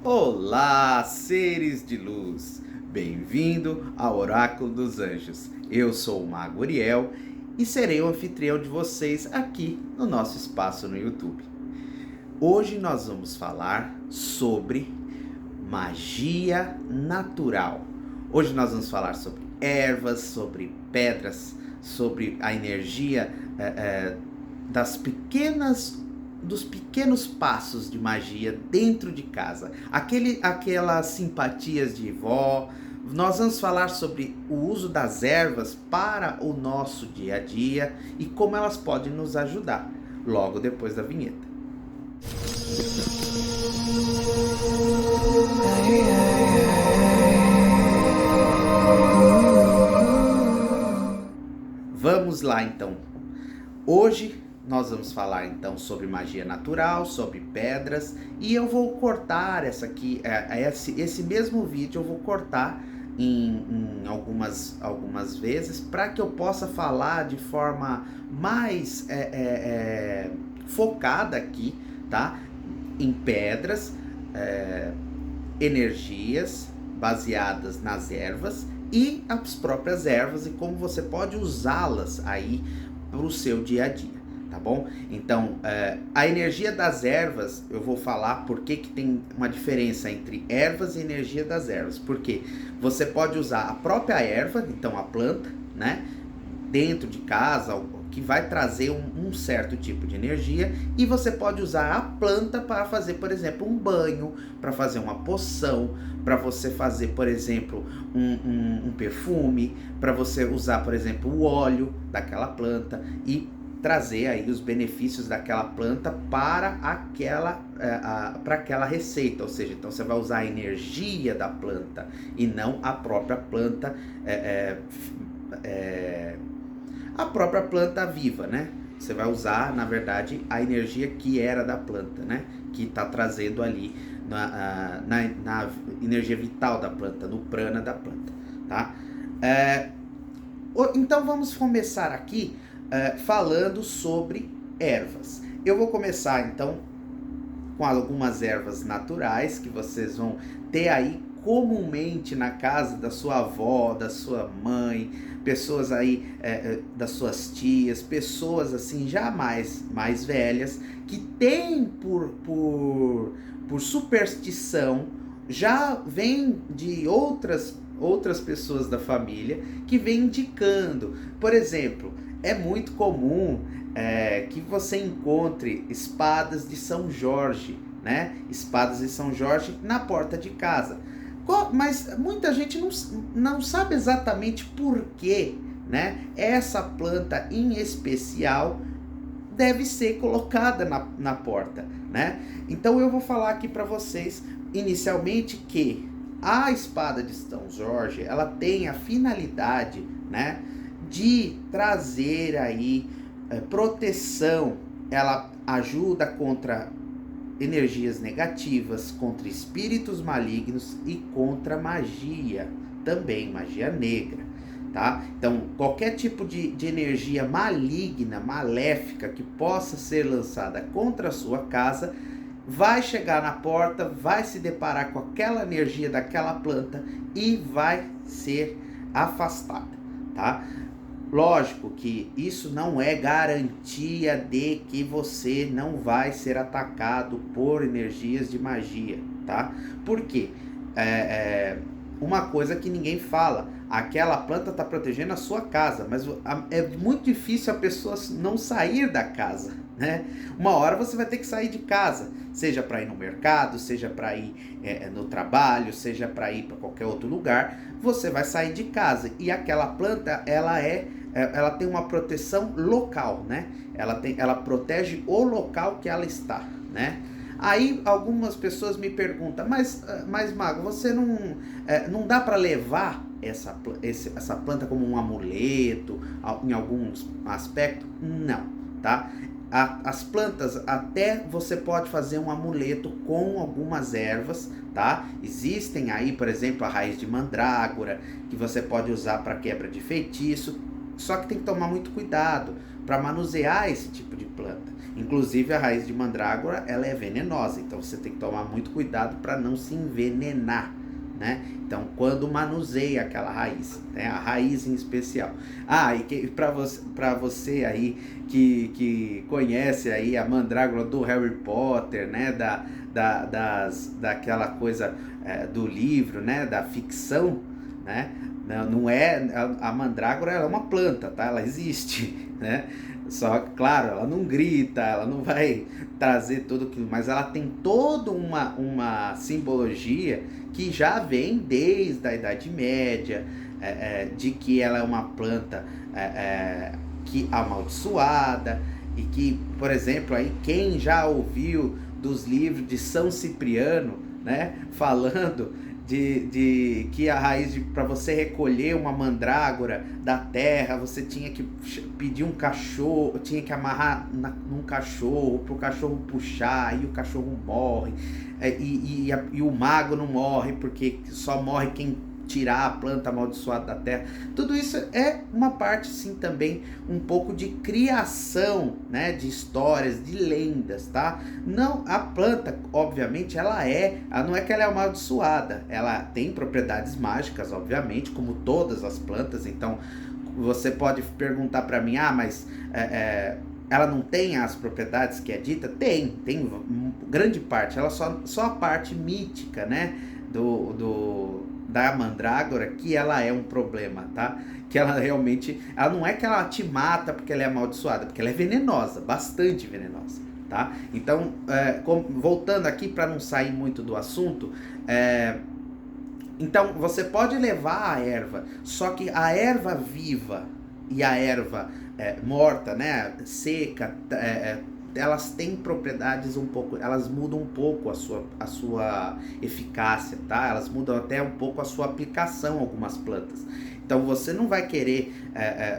Olá, seres de luz! Bem-vindo ao Oráculo dos Anjos. Eu sou o Mago Uriel e serei o anfitrião de vocês aqui no nosso espaço no YouTube. Hoje nós vamos falar sobre magia natural. Hoje nós vamos falar sobre ervas, sobre pedras, sobre a energia dos pequenos passos de magia dentro de casa, aquelas simpatias de vó. Nós vamos falar sobre o uso das ervas para o nosso dia a dia e como elas podem nos ajudar, logo depois da vinheta. Vamos lá então. Hoje nós vamos falar então sobre magia natural, sobre pedras, e eu vou cortar esse mesmo vídeo eu vou cortar em algumas vezes para que eu possa falar de forma mais focada aqui, tá? Em pedras, energias baseadas nas ervas e as próprias ervas e como você pode usá-las aí para o seu dia a dia. Tá bom? Então, a energia das ervas, eu vou falar porque que tem uma diferença entre ervas e energia das ervas. Porque você pode usar a própria erva, então a planta, né? Dentro de casa, que vai trazer um certo tipo de energia. E você pode usar a planta para fazer, por exemplo, um banho, para fazer uma poção, para você fazer, por exemplo, um perfume, para você usar, por exemplo, o óleo daquela planta e trazer aí os benefícios daquela planta para aquela receita, ou seja, então você vai usar a energia da planta e não a própria planta, a própria planta viva, né? Você vai usar, na verdade, a energia que era da planta, né? Que está trazendo ali na energia vital da planta, no prana da planta, tá? Então vamos começar aqui falando sobre ervas. Eu vou começar então com algumas ervas naturais que vocês vão ter aí comumente na casa da sua avó, da sua mãe, pessoas aí das suas tias, pessoas assim já mais velhas que tem por superstição, já vem de outras pessoas da família que vem indicando. Por exemplo, é muito comum que você encontre espadas de São Jorge, né? Espadas de São Jorge na porta de casa. Mas muita gente não sabe exatamente por que, né? Essa planta em especial deve ser colocada na porta, né? Então eu vou falar aqui para vocês inicialmente que a espada de São Jorge, ela tem a finalidade, né, de trazer aí proteção. Ela ajuda contra energias negativas, contra espíritos malignos e contra magia, também magia negra, tá? Então, qualquer tipo de energia maligna, maléfica que possa ser lançada contra a sua casa, vai chegar na porta, vai se deparar com aquela energia daquela planta e vai ser afastada, tá? Lógico que isso não é garantia de que você não vai ser atacado por energias de magia, tá? Por quê? Uma coisa que ninguém fala, aquela planta está protegendo a sua casa, mas é muito difícil a pessoa não sair da casa, né? Uma hora você vai ter que sair de casa, seja para ir no mercado, seja para ir no trabalho, seja para ir para qualquer outro lugar, você vai sair de casa e aquela planta, ela tem uma proteção local, né? Ela protege o local que ela está, né? Aí algumas pessoas me perguntam, mas Mago, você não dá para levar essa planta como um amuleto em alguns aspectos? Não, tá? As plantas, até você pode fazer um amuleto com algumas ervas, tá? Existem aí, por exemplo, a raiz de mandrágora, que você pode usar para quebra de feitiço. Só que tem que tomar muito cuidado, para manusear esse tipo de planta. Inclusive a raiz de mandrágora, ela é venenosa, então você tem que tomar muito cuidado para não se envenenar, né? Então, quando manuseia aquela raiz, né? A raiz em especial. E para você aí que conhece aí a mandrágora do Harry Potter, né? Daquela coisa do livro, né? Da ficção, né? Não é a mandrágora, ela é uma planta, tá? Ela existe, né? Só que, claro, ela não grita, ela não vai trazer tudo aquilo, mas ela tem toda uma simbologia que já vem desde a Idade Média, de que ela é uma planta que amaldiçoada, e que, por exemplo, aí quem já ouviu dos livros de São Cipriano, né, falando de que a raiz, para você recolher uma mandrágora da terra, você tinha que pedir um cachorro, tinha que amarrar num cachorro, para o cachorro puxar, e o cachorro morre, e o mago não morre, porque só morre quem tirar a planta amaldiçoada da terra. Tudo isso é uma parte, sim, também um pouco de criação, né, de histórias, de lendas, tá? Não, a planta, obviamente, ela não é que ela é amaldiçoada, ela tem propriedades mágicas, obviamente, como todas as plantas. Então, você pode perguntar para mim, mas ela não tem as propriedades que é dita? Tem grande parte, ela só a parte mítica, né, da mandrágora, que ela é um problema, tá? Que ela realmente, ela não é que ela te mata porque ela é amaldiçoada, porque ela é venenosa, bastante venenosa, tá? Então, voltando aqui para não sair muito do assunto, então você pode levar a erva, só que a erva viva e a erva morta, né, seca, elas têm propriedades elas mudam um pouco a sua eficácia, tá? Elas mudam até um pouco a sua aplicação, algumas plantas. Então você não vai querer,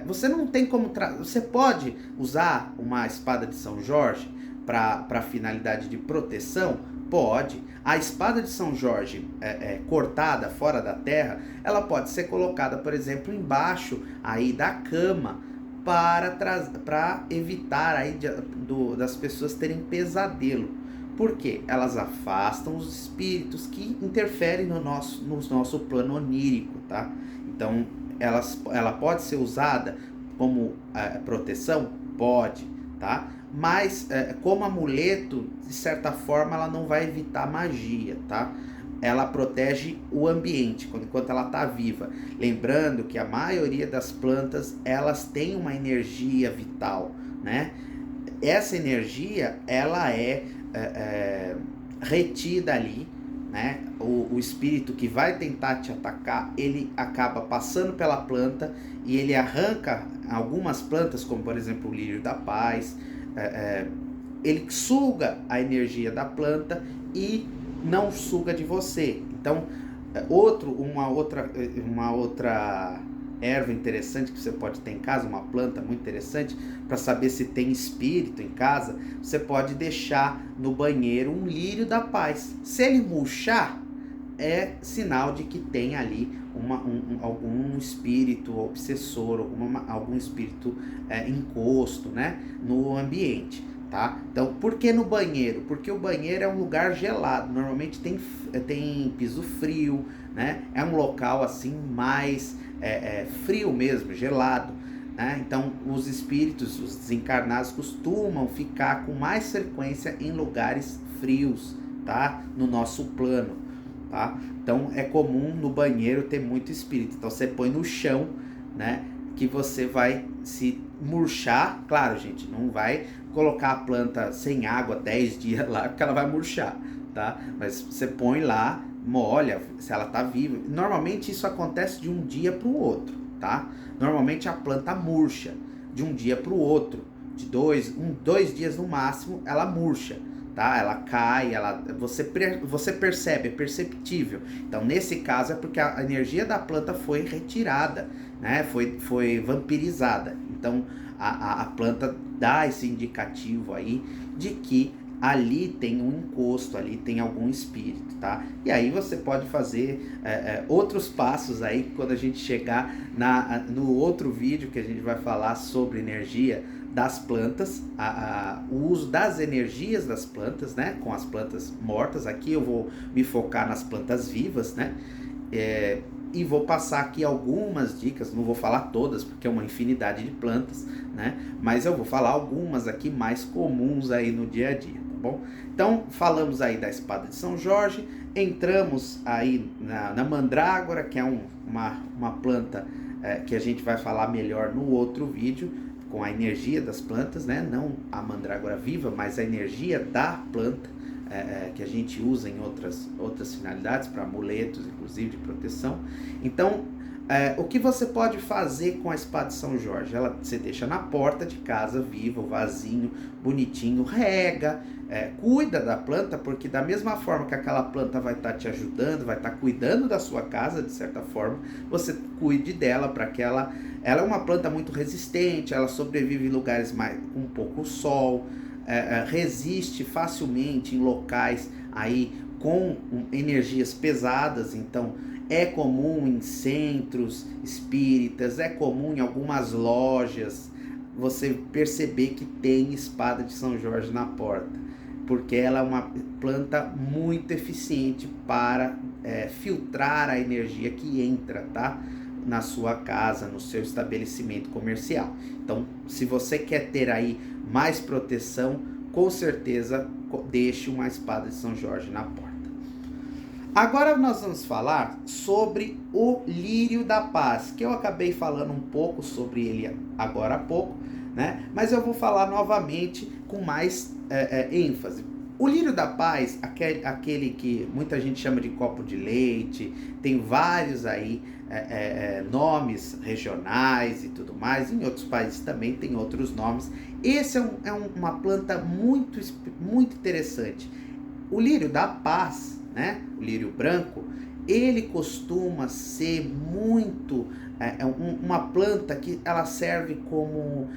você não tem como, você pode usar uma espada de São Jorge para finalidade de proteção? Pode. A espada de São Jorge cortada fora da terra, ela pode ser colocada, por exemplo, embaixo aí da cama, para evitar aí das pessoas terem pesadelo. Por quê? Elas afastam os espíritos que interferem no nosso plano onírico, tá? Então, ela pode ser usada como proteção? Pode, tá? Mas como amuleto, de certa forma, ela não vai evitar magia, tá? Ela protege o ambiente enquanto ela está viva. Lembrando que a maioria das plantas, elas têm uma energia vital, né? Essa energia, ela é retida ali, né? O espírito que vai tentar te atacar, ele acaba passando pela planta e ele arranca algumas plantas, como por exemplo o lírio da paz. Ele suga a energia da planta e não suga de você. Então, uma outra erva interessante que você pode ter em casa, uma planta muito interessante para saber se tem espírito em casa, você pode deixar no banheiro um lírio da paz. Se ele murchar, é sinal de que tem ali algum espírito obsessor, algum espírito encosto, né, no ambiente. Tá? Então, por que no banheiro? Porque o banheiro é um lugar gelado, normalmente tem piso frio, né? É um local assim mais frio mesmo, gelado, né? Então, os espíritos, os desencarnados, costumam ficar com mais frequência em lugares frios, tá? No nosso plano, tá? Então, é comum no banheiro ter muito espírito. Então, você põe no chão, né? Que você vai se murchar. Claro, gente, não vai colocar a planta sem água 10 dias lá, porque ela vai murchar, tá? Mas você põe lá, molha, se ela tá viva. Normalmente isso acontece de um dia para o outro, tá? Normalmente a planta murcha de um dia para o outro, de dois dias no máximo, ela murcha, tá? Ela cai, você percebe, é perceptível. Então, nesse caso é porque a energia da planta foi retirada, né? Foi vampirizada. Então, a planta dá esse indicativo aí de que ali tem um encosto, ali tem algum espírito, tá? E aí você pode fazer outros passos aí quando a gente chegar no outro vídeo que a gente vai falar sobre energia das plantas, o uso das energias das plantas, né, com as plantas mortas. Aqui eu vou me focar nas plantas vivas, né, e vou passar aqui algumas dicas, não vou falar todas porque é uma infinidade de plantas, né, mas eu vou falar algumas aqui mais comuns aí no dia a dia, tá bom? Então falamos aí da espada de São Jorge, entramos aí na mandrágora, que é uma planta que a gente vai falar melhor no outro vídeo, com a energia das plantas, né? Não a mandrágora viva, mas a energia da planta, que a gente usa em outras finalidades, para amuletos, inclusive de proteção. Então, o que você pode fazer com a espada de São Jorge? Você deixa na porta de casa, viva, o vasinho, bonitinho, rega, cuida da planta, porque da mesma forma que aquela planta vai estar te ajudando, vai estar cuidando da sua casa, de certa forma, você cuide dela para que ela é uma planta muito resistente, ela sobrevive em lugares com um pouco sol, resiste facilmente em locais aí com energias pesadas. Então é comum em centros espíritas, é comum em algumas lojas você perceber que tem espada de São Jorge na porta, porque ela é uma planta muito eficiente para filtrar a energia que entra, tá? Na sua casa, no seu estabelecimento comercial. Então, se você quer ter aí mais proteção, com certeza deixe uma espada de São Jorge na porta. Agora nós vamos falar sobre o lírio da paz, que eu acabei falando um pouco sobre ele agora há pouco, né? Mas eu vou falar novamente com mais ênfase. O lírio da paz, aquele que muita gente chama de copo de leite, tem vários aí nomes regionais e tudo mais, em outros países também tem outros nomes. Esse é uma planta muito, muito interessante. O lírio da paz, né, o lírio branco, ele costuma ser muito uma planta que ela serve como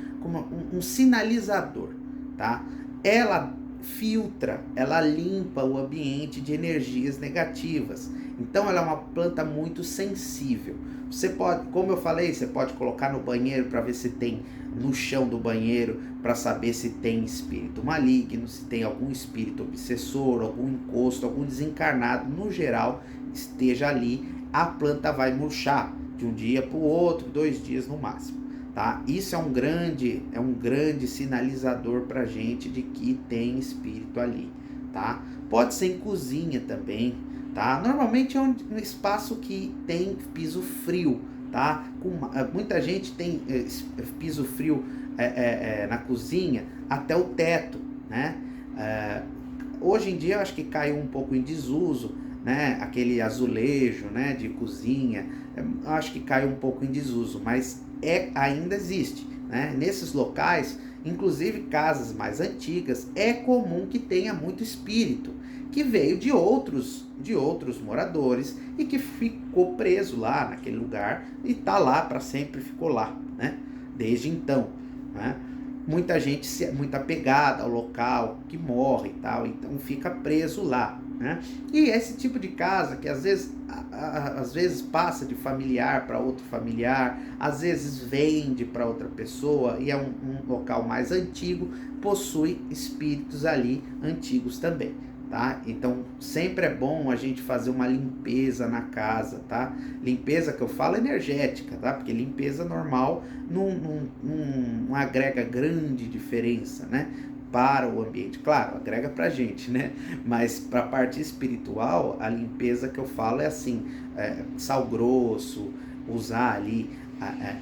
um sinalizador, tá? Ela filtra, ela limpa o ambiente de energias negativas. Então ela é uma planta muito sensível. Você pode, como eu falei, você pode colocar no banheiro para ver se tem no chão do banheiro, para saber se tem espírito maligno, se tem algum espírito obsessor, algum encosto, algum desencarnado, no geral, esteja ali. A planta vai murchar de um dia para o outro, 2 dias no máximo. Tá? Isso é um grande sinalizador para a gente de que tem espírito ali, tá? Pode ser em cozinha também, tá? Normalmente é um espaço que tem piso frio, tá? Muita gente tem piso frio na cozinha até o teto, né? Hoje em dia eu acho que caiu um pouco em desuso, né? Aquele azulejo, né, de cozinha, eu acho que caiu um pouco em desuso, mas ainda existe, né? Nesses locais, inclusive casas mais antigas, é comum que tenha muito espírito que veio de outros moradores e que ficou preso lá naquele lugar e tá lá para sempre, ficou lá, né? Desde então, né? Muita gente muito apegada ao local, que morre e tal, então fica preso lá, né? E esse tipo de casa que às vezes passa de familiar para outro familiar, às vezes vende para outra pessoa e é um local mais antigo, possui espíritos ali antigos também, tá? Então sempre é bom a gente fazer uma limpeza na casa, tá? Limpeza que eu falo energética, tá? Porque limpeza normal não agrega grande diferença, né? Para o ambiente, claro, agrega pra gente, né? Mas para a parte espiritual, a limpeza que eu falo é assim, sal grosso, usar ali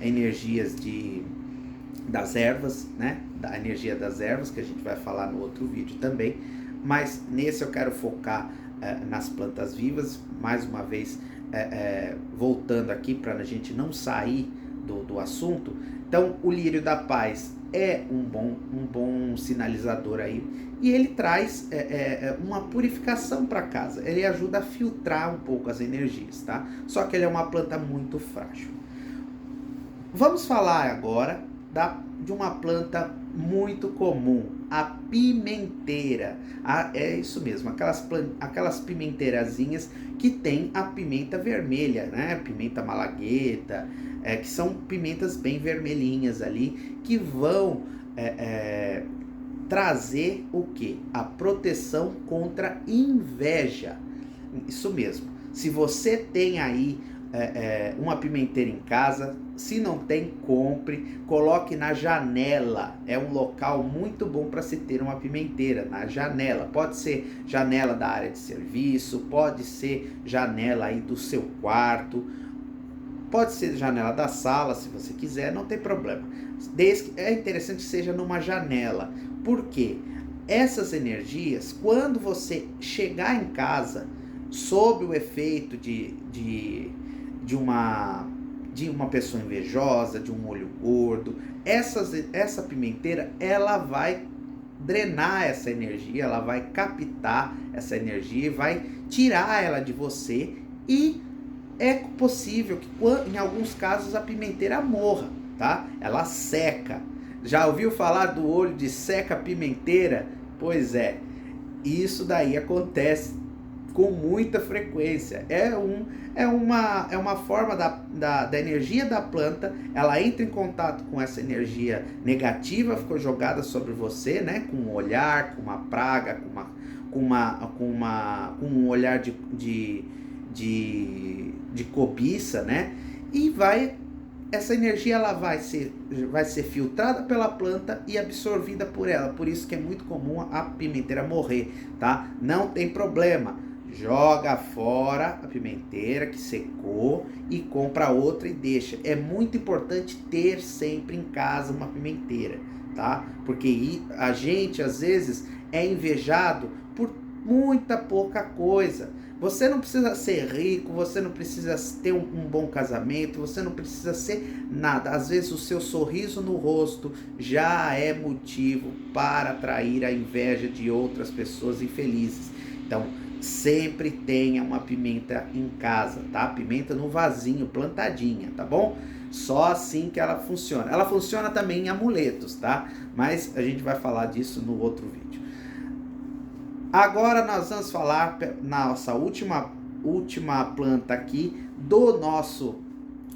energias das ervas, né? Da energia das ervas, que a gente vai falar no outro vídeo também, mas nesse eu quero focar nas plantas vivas, mais uma vez voltando aqui para a gente não sair do assunto. Então o lírio da paz é um bom sinalizador aí, e ele traz uma purificação para casa, ele ajuda a filtrar um pouco as energias, tá? Só que ele é uma planta muito frágil. Vamos falar agora de uma planta muito comum, a pimenteira. É isso mesmo, aquelas pimenteirazinhas que tem a pimenta vermelha, né? Pimenta malagueta, que são pimentas bem vermelhinhas ali, que vão trazer o quê? A proteção contra inveja. Isso mesmo. Se você tem aí uma pimenteira em casa, se não tem, compre, coloque na janela. É um local muito bom para se ter uma pimenteira, na janela. Pode ser janela da área de serviço, pode ser janela aí do seu quarto, pode ser janela da sala, se você quiser, não tem problema. Desde que é interessante que seja numa janela. Por quê? Essas energias, quando você chegar em casa sob o efeito de uma pessoa invejosa, de um olho gordo, essa pimenteira, ela vai drenar essa energia, ela vai captar essa energia e vai tirar ela de você, e é possível que em alguns casos a pimenteira morra, tá? Ela seca. Já ouviu falar do olho de seca pimenteira? Pois é, isso daí acontece com muita frequência. É uma forma da energia da planta, ela entra em contato com essa energia negativa, ficou jogada sobre você, né? Com um olhar, com uma praga, com um olhar de cobiça, né? E essa energia ela vai ser filtrada pela planta e absorvida por ela. Por isso que é muito comum a pimenteira morrer, tá? Não tem problema. Joga fora a pimenteira que secou e compra outra e deixa. É muito importante ter sempre em casa uma pimenteira, tá? Porque a gente às vezes é invejado por muita pouca coisa. Você não precisa ser rico, você não precisa ter um bom casamento, você não precisa ser nada. Às vezes o seu sorriso no rosto já é motivo para atrair a inveja de outras pessoas infelizes. Então, sempre tenha uma pimenta em casa, tá? Pimenta no vasinho, plantadinha, tá bom? Só assim que ela funciona. Ela funciona também em amuletos, tá? Mas a gente vai falar disso no outro vídeo. Agora nós vamos falar na nossa última planta aqui do nosso...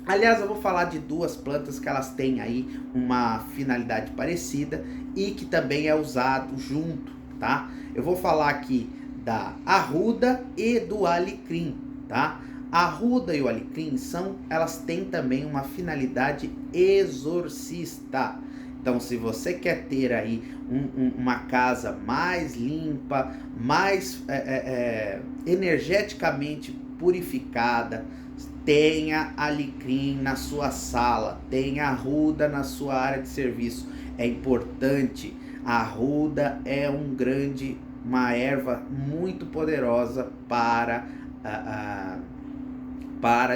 Aliás, eu vou falar de duas plantas que elas têm aí uma finalidade parecida e que também é usado junto, tá? Eu vou falar aqui da arruda e do alecrim, tá? A arruda e o alecrim elas têm também uma finalidade exorcista. Então, se você quer ter aí uma casa mais limpa, mais energeticamente purificada, tenha alecrim na sua sala, tenha arruda na sua área de serviço. É importante. A arruda é uma erva muito poderosa para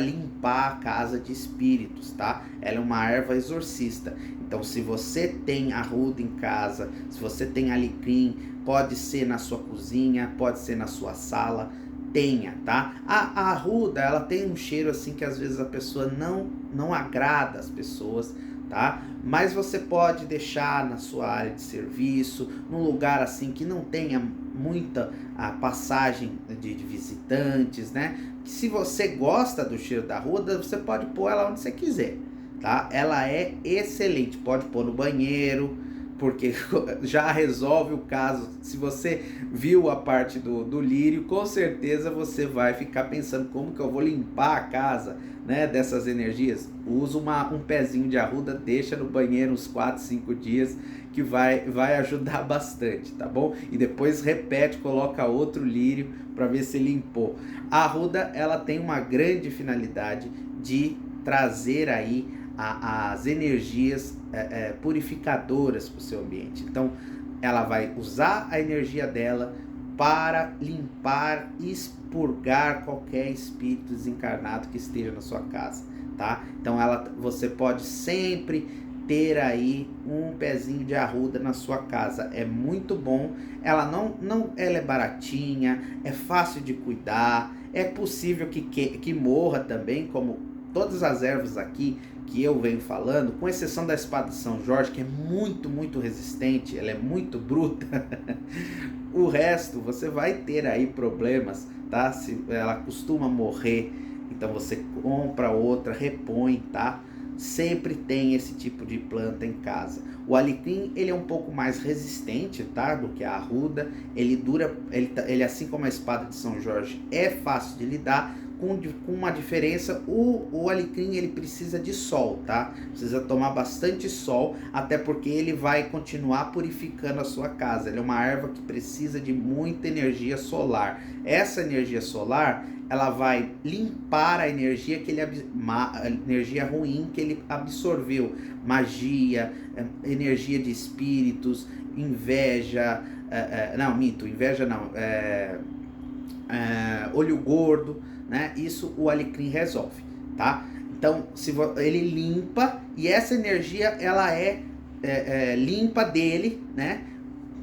limpar a casa de espíritos, tá? Ela é uma erva exorcista. Então, se você tem arruda em casa, se você tem alecrim, pode ser na sua cozinha, pode ser na sua sala, tenha, tá? A arruda, ela tem um cheiro assim que às vezes a pessoa não agrada as pessoas, tá? Mas você pode deixar na sua área de serviço, num lugar assim que não tenha muita passagem de visitantes, né? Se você gosta do cheiro da arruda, você pode pôr ela onde você quiser, tá? Ela é excelente, pode pôr no banheiro, porque já resolve o caso. Se você viu a parte do lírio, com certeza você vai ficar pensando como que eu vou limpar a casa, né, dessas energias. Usa um pezinho de arruda, deixa no banheiro uns 4, 5 dias, que vai ajudar bastante, tá bom? E depois repete, coloca outro lírio para ver se limpou. A arruda, ela tem uma grande finalidade de trazer aí as energias purificadoras para o seu ambiente. Então, ela vai usar a energia dela para limpar e expurgar qualquer espírito desencarnado que esteja na sua casa, tá? Então, você pode sempre ter aí um pezinho de arruda na sua casa. É muito bom. Ela ela é baratinha, é fácil de cuidar. É possível que morra também, como todas as ervas aqui que eu venho falando, com exceção da espada de São Jorge, que é muito, muito resistente, ela é muito bruta. O resto, você vai ter aí problemas, tá? Se ela costuma morrer, então você compra outra, repõe, tá? sempre tem esse tipo de planta em casa. O alecrim, ele é um pouco mais resistente, tá, do que a arruda. Ele dura, ele assim como a espada de São Jorge é fácil de lidar, com uma diferença. O alecrim, ele precisa de sol, tá? Precisa tomar bastante sol, até porque ele vai continuar purificando a sua casa. Ele é uma erva que precisa de muita energia solar. Essa energia solar, ela vai limpar a energia a energia ruim que ele absorveu, magia, energia de espíritos, inveja, não, minto, inveja não, olho gordo, né? Isso o alecrim resolve, tá? Então, ele limpa, e essa energia, ela é limpa dele, né?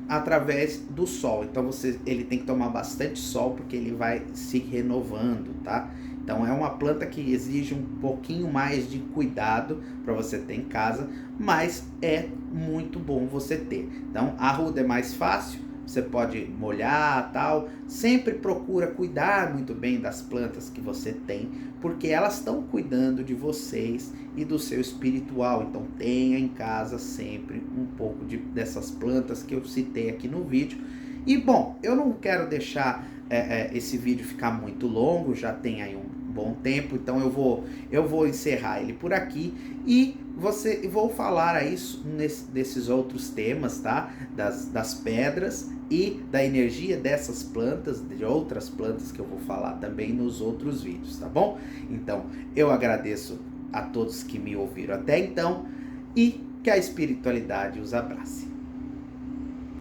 Através do sol. Então ele tem que tomar bastante sol, porque ele vai se renovando, tá? Então é uma planta que exige um pouquinho mais de cuidado para você ter em casa, mas é muito bom você ter. Então a arruda é mais fácil, você pode molhar, tal. Sempre procura cuidar muito bem das plantas que você tem, porque elas estão cuidando de vocês e do seu espiritual. Então tenha em casa sempre um pouco dessas plantas que eu citei aqui no vídeo. E bom, eu não quero deixar esse vídeo ficar muito longo, já tem aí um bom tempo, então eu vou encerrar ele por aqui e vou falar aí desses outros temas, tá? Das pedras e da energia dessas plantas, de outras plantas que eu vou falar também nos outros vídeos, tá bom? Então, eu agradeço a todos que me ouviram até então e que a espiritualidade os abrace.